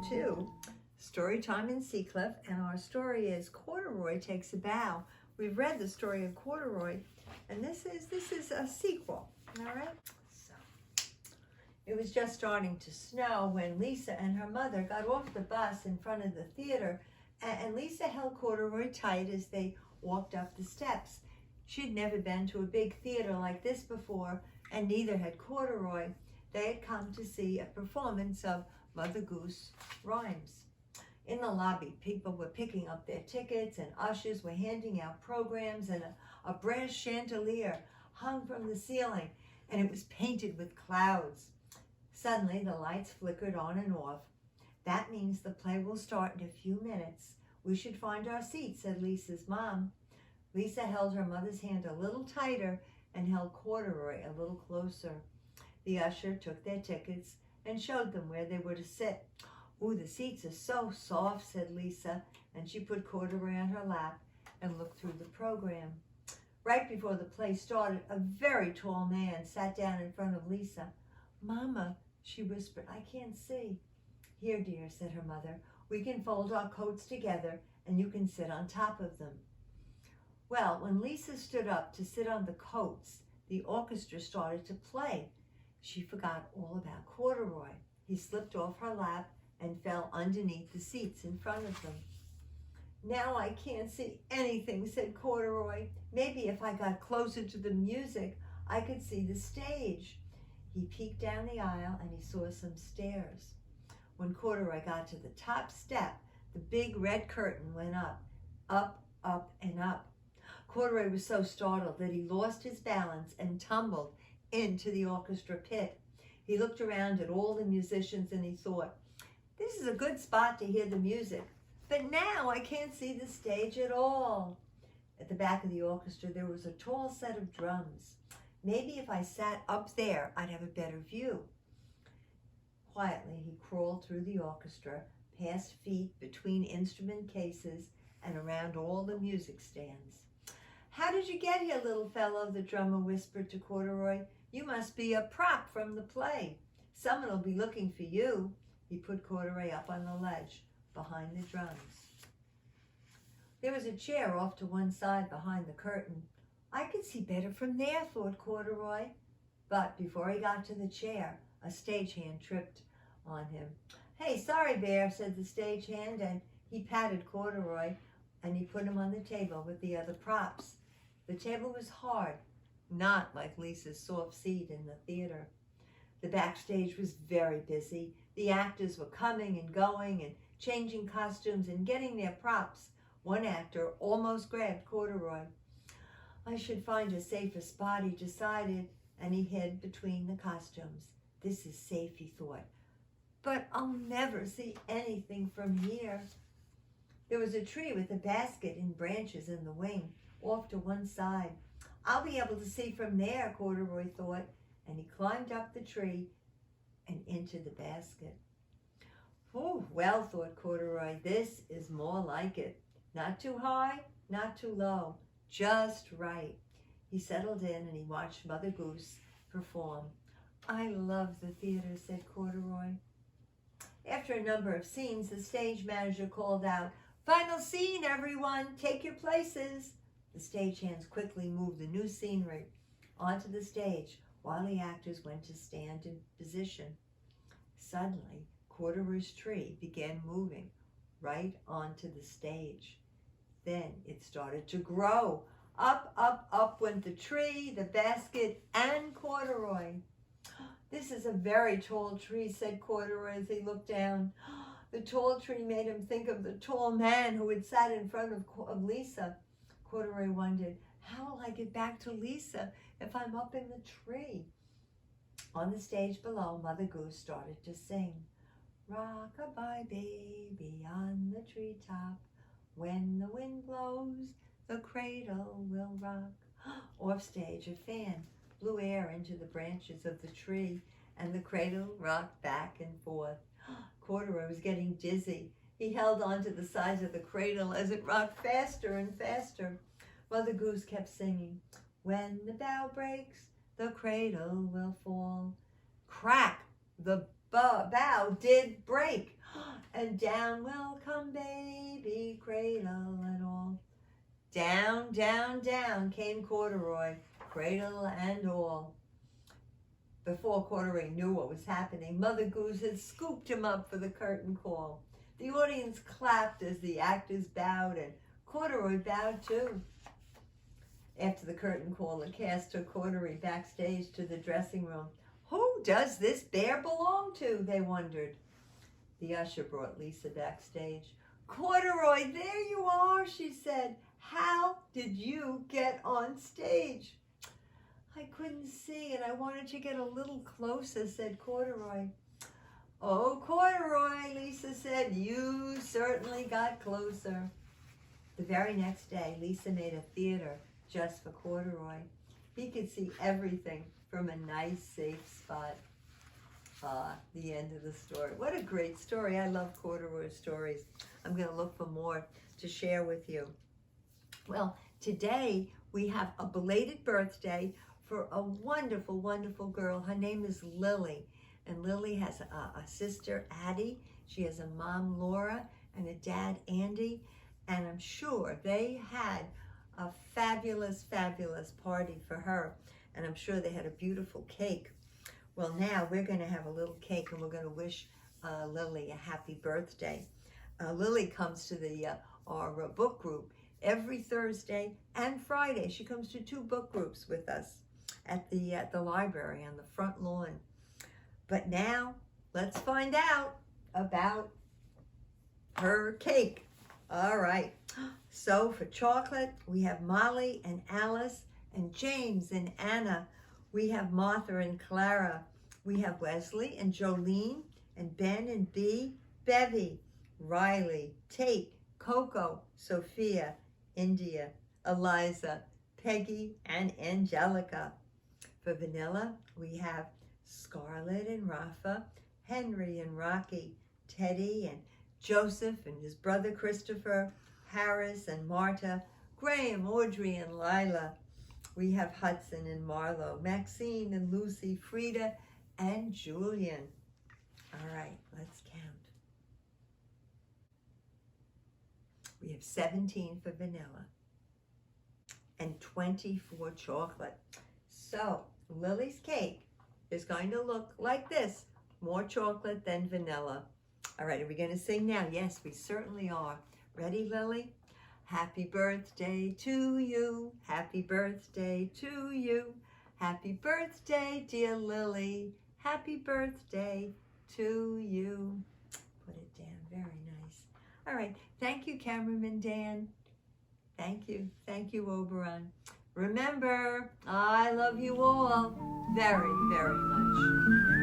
welcome to Storytime in Seacliff, and our story is Corduroy Takes a Bow. We've read the story of Corduroy, and this is a sequel. All right. So it was just starting to snow when Lisa and her mother got off the bus in front of the theater, and Lisa held Corduroy tight as they walked up the steps. She'd never been to a big theater like this before, and neither had Corduroy. They had come to see a performance of Mother Goose rhymes. In the lobby, people were picking up their tickets, and ushers were handing out programs, and a brass chandelier hung from the ceiling, and it was painted with clouds. Suddenly, the lights flickered on and off. "That means the play will start in a few minutes. We should find our seats," said Lisa's mom. Lisa held her mother's hand a little tighter and held Corduroy a little closer. The usher took their tickets and showed them where they were to sit. "Ooh, the seats are so soft," said Lisa, and she put Corduroy on her lap and looked through the program. Right before the play started, a very tall man sat down in front of Lisa. "Mama," she whispered, "I can't see." "Here, dear," said her mother, "we can fold our coats together and you can sit on top of them." Well, when Lisa stood up to sit on the coats, the orchestra started to play. She forgot all about Corduroy. He slipped off her lap and fell underneath the seats in front of them. "Now I can't see anything," said Corduroy. "Maybe if I got closer to the music, I could see the stage." He peeked down the aisle and he saw some stairs. When Corduroy got to the top step, the big red curtain went up, up, up, and up. Corduroy was so startled that he lost his balance and tumbled into the orchestra pit. He looked around at all the musicians and he thought, "This is a good spot to hear the music, but now I can't see the stage at all." At the back of the orchestra there was a tall set of drums. "Maybe if I sat up there, I'd have a better view." Quietly he crawled through the orchestra, past feet between instrument cases, and around all the music stands. "How did you get here, little fellow?" the drummer whispered to Corduroy. "You must be a prop from the play. Someone will be looking for you." He put Corduroy up on the ledge behind the drums. There was a chair off to one side behind the curtain. "I could see better from there," thought Corduroy. But before he got to the chair, a stagehand tripped on him. "Hey, sorry, Bear," said the stagehand, and he patted Corduroy and he put him on the table with the other props. The table was hard, not like Lisa's soft seat in the theater. The backstage was very busy. The actors were coming and going and changing costumes and getting their props. One actor almost grabbed Corduroy. "I should find a safer spot," he decided, and he hid between the costumes. "This is safe," he thought, "but I'll never see anything from here." There was a tree with a basket and branches in the wing, off to one side. "I'll be able to see from there," Corduroy thought, and he climbed up the tree and into the basket. "Oh, well," thought Corduroy, "this is more like it. Not too high, not too low, just right." He settled in and he watched Mother Goose perform. "I love the theater," said Corduroy. After a number of scenes, the stage manager called out, "Final scene, everyone, take your places." The stagehands quickly moved the new scenery onto the stage while the actors went to stand in position. Suddenly, Corduroy's tree began moving right onto the stage. Then it started to grow. Up, up, up went the tree, the basket, and Corduroy. "This is a very tall tree," said Corduroy as he looked down. The tall tree made him think of the tall man who had sat in front of Lisa. Corduroy wondered, how will I get back to Lisa if I'm up in the tree? On the stage below, Mother Goose started to sing. "Rock-a-bye, baby, on the treetop. When the wind blows, the cradle will rock." Off stage, a fan blew air into the branches of the tree, and the cradle rocked back and forth. Corduroy was getting dizzy. He held on to the sides of the cradle as it rocked faster and faster. Mother Goose kept singing, "When the bough breaks, the cradle will fall." Crack! The bough did break, and down will come baby, cradle and all. Down, down, down came Corduroy, cradle and all. Before Corduroy knew what was happening, Mother Goose had scooped him up for the curtain call. The audience clapped as the actors bowed, and Corduroy bowed too. After the curtain call, the cast took Corduroy backstage to the dressing room. Who does this bear belong to, they wondered. The usher brought Lisa backstage. Corduroy, there you are, she said. How did you get on stage? I couldn't see, and I wanted to get a little closer, said Corduroy. Oh, Corduroy, Lisa said, you certainly got closer. The very next day, Lisa made a theater just for Corduroy. He could see everything from a nice, safe spot. The end of the story. What a great story. I love Corduroy stories. I'm going to look for more to share with you. Well, today we have a belated birthday for a wonderful, wonderful girl. Her name is Lily. And Lily has a sister, Addie. She has a mom, Laura, and a dad, Andy. And I'm sure they had a fabulous, fabulous party for her. And I'm sure they had a beautiful cake. Well, now we're going to have a little cake, and we're going to wish Lily a happy birthday. Lily comes to our book group every Thursday and Friday. She comes to 2 book groups with us at the library on the front lawn. But now, let's find out about her cake. All right. So for chocolate, we have Molly and Alice and James and Anna. We have Martha and Clara. We have Wesley and Jolene and Ben and Bee, Bevy, Riley, Tate, Coco, Sophia, India, Eliza, Peggy, and Angelica. For vanilla, we have Scarlett and Rafa, Henry and Rocky, Teddy and Joseph and his brother Christopher, Harris and Marta, Graham, Audrey, and Lila. We have Hudson and Marlo, Maxine and Lucy, Frida, and Julian. All right, let's count. We have 17 for vanilla and 20 for chocolate. So Lily's cake is going to look like this. More chocolate than vanilla. All right, are we going to sing now? Yes, we certainly are. Ready, Lily? Happy birthday to you. Happy birthday to you. Happy birthday, dear Lily. Happy birthday to you. Put it down. Very nice. All right. Thank you, cameraman Dan. Thank you. Thank you, Oberon. Remember, I love you all very, very much.